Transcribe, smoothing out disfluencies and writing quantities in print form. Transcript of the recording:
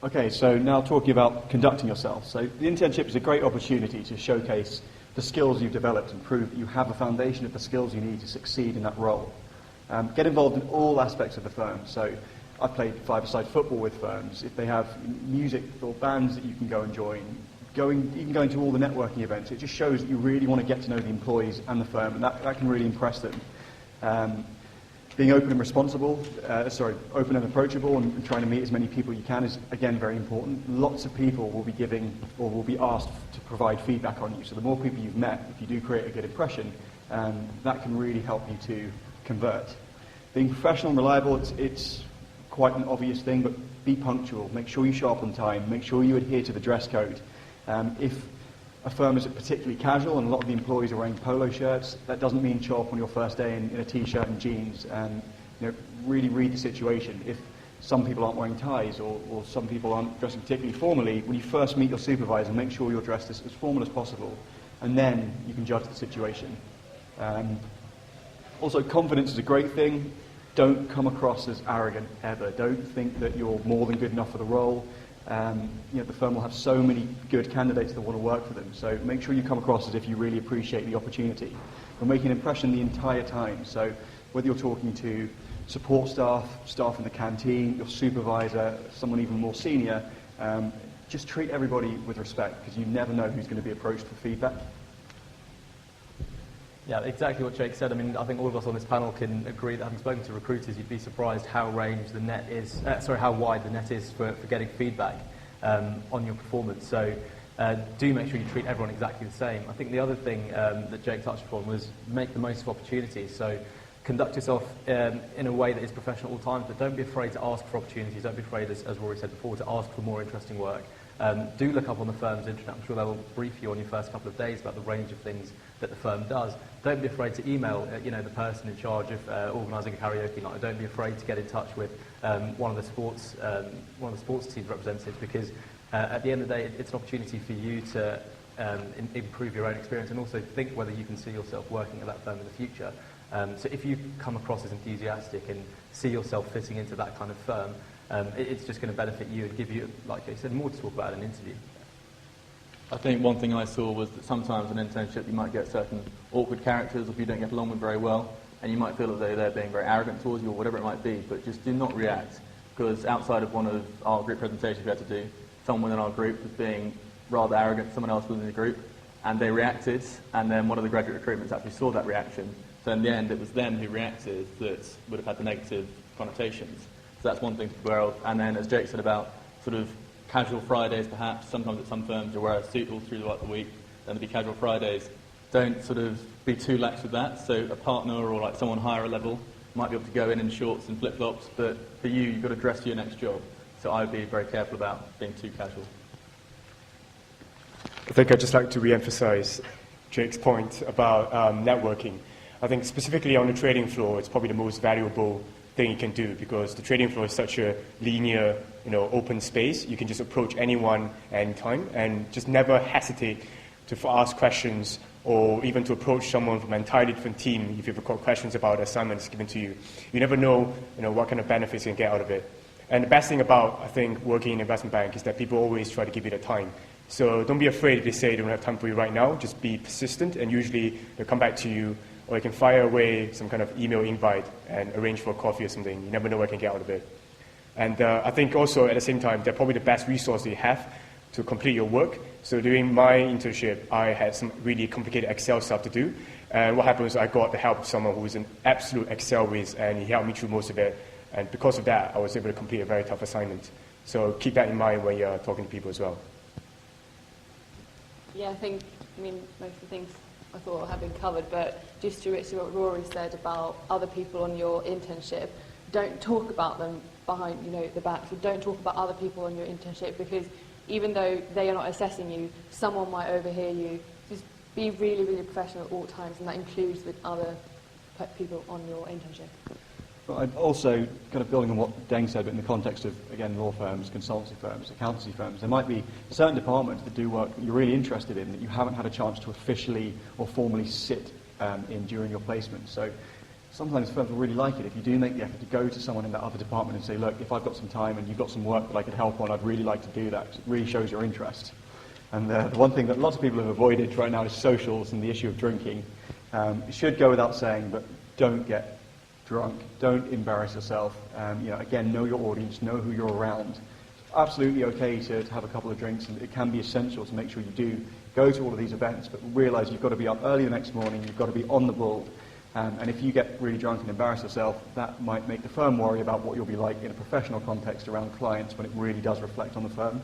Okay, so now talking about conducting yourself. So the internship is a great opportunity to showcase the skills you've developed and prove that you have a foundation of the skills you need to succeed in that role. Get involved in all aspects of the firm. So I've played five-a-side football with firms. If they have music or bands that you can go and join, you can go into all the networking events. It just shows that you really want to get to know the employees and the firm, and that can really impress them. Being open and open and approachable and trying to meet as many people you can is, again, very important. Lots of people will be giving or will be asked to provide feedback on you. So the more people you've met, if you do create a good impression, that can really help you to convert. Being professional and reliable, it's quite an obvious thing, but be punctual. Make sure you show up on time. Make sure you adhere to the dress code. If a firm is particularly casual and a lot of the employees are wearing polo shirts, that doesn't mean show up on your first day in a t-shirt and jeans. And really read the situation. If some people aren't wearing ties or some people aren't dressing particularly formally, when you first meet your supervisor, make sure you're dressed as formal as possible, and then you can judge the situation. Also, confidence is a great thing. Don't come across as arrogant ever. Don't think that you're more than good enough for the role. The firm will have so many good candidates that want to work for them. So make sure you come across as if you really appreciate the opportunity. You're making an impression the entire time. So whether you're talking to support staff in the canteen, your supervisor, someone even more senior, just treat everybody with respect, because you never know who's going to be approached for feedback. Yeah, exactly what Jake said. I mean, I think all of us on this panel can agree that having spoken to recruiters, you'd be surprised how wide the net is for getting feedback on your performance. So do make sure you treat everyone exactly the same. I think the other thing that Jake touched upon was make the most of opportunities. So conduct yourself in a way that is professional at all times, but don't be afraid to ask for opportunities. Don't be afraid, as Rory said before, to ask for more interesting work. Do look up on the firm's intranet. I'm sure they'll brief you on your first couple of days about the range of things that the firm does. Don't be afraid to email the person in charge of organising a karaoke night. Don't be afraid to get in touch with one of the sports team's representatives, because at the end of the day, it's an opportunity for you to improve your own experience and also think whether you can see yourself working at that firm in the future. So if you come across as enthusiastic and see yourself fitting into that kind of firm, it's just going to benefit you and give you, like I said, more to talk about in an interview. I think one thing I saw was that sometimes in an internship you might get certain awkward characters, or if you don't get along with very well, and you might feel as though they're being very arrogant towards you or whatever it might be, but just do not react, because outside of one of our group presentations we had to do, someone in our group was being rather arrogant to someone else within the group, and they reacted, and then one of the graduate recruitments actually saw that reaction. So in the end, it was them who reacted that would have had the negative connotations. So that's one thing to be aware of. And then, as Jake said about sort of casual Fridays, perhaps, sometimes at some firms you'll wear a suit all through the week, then there'll be casual Fridays. Don't sort of be too lax with that. So a partner or like someone higher level might be able to go in shorts and flip-flops, but for you, you've got to dress for your next job. So I would be very careful about being too casual. I think I'd just like to re-emphasize Jake's point about networking. I think specifically on the trading floor, it's probably the most valuable thing you can do, because the trading floor is such a linear, open space. You can just approach anyone anytime and just never hesitate to ask questions, or even to approach someone from an entirely different team if you've got questions about assignments given to you. You never know, what kind of benefits you can get out of it. And the best thing about, I think, working in an investment bank is that people always try to give you the time. So don't be afraid if they say they don't have time for you right now. Just be persistent, and usually they'll come back to you, or you can fire away some kind of email invite and arrange for a coffee or something. You never know what you can get out of it. And I think also at the same time, they're probably the best resource you have to complete your work. So during my internship, I had some really complicated Excel stuff to do. And what happened was I got the help of someone who was an absolute Excel whiz, and he helped me through most of it. And because of that, I was able to complete a very tough assignment. So keep that in mind when you're talking to people as well. Yeah, most of the things I thought have been covered, but just to what Rory said about other people on your internship, don't talk about them behind the back. So don't talk about other people on your internship, because even though they are not assessing you, someone might overhear you. Just be really, really professional at all times, and that includes with other people on your internship. But I'd also, kind of building on what Deng said, but in the context of, again, law firms, consultancy firms, accountancy firms, there might be certain departments that do work that you're really interested in that you haven't had a chance to officially or formally sit in during your placement. So sometimes firms will really like it if you do make the effort to go to someone in that other department and say, look, if I've got some time and you've got some work that I could help on, I'd really like to do that. It really shows your interest. And the one thing that lots of people have avoided right now is socials and the issue of drinking. It should go without saying, but don't get drunk. Don't embarrass yourself. Again, know your audience, know who you're around. It's absolutely okay to have a couple of drinks, and it can be essential to make sure you do go to all of these events, but realize you've got to be up early the next morning, you've got to be on the ball. And if you get really drunk and embarrass yourself, that might make the firm worry about what you'll be like in a professional context around clients when it really does reflect on the firm.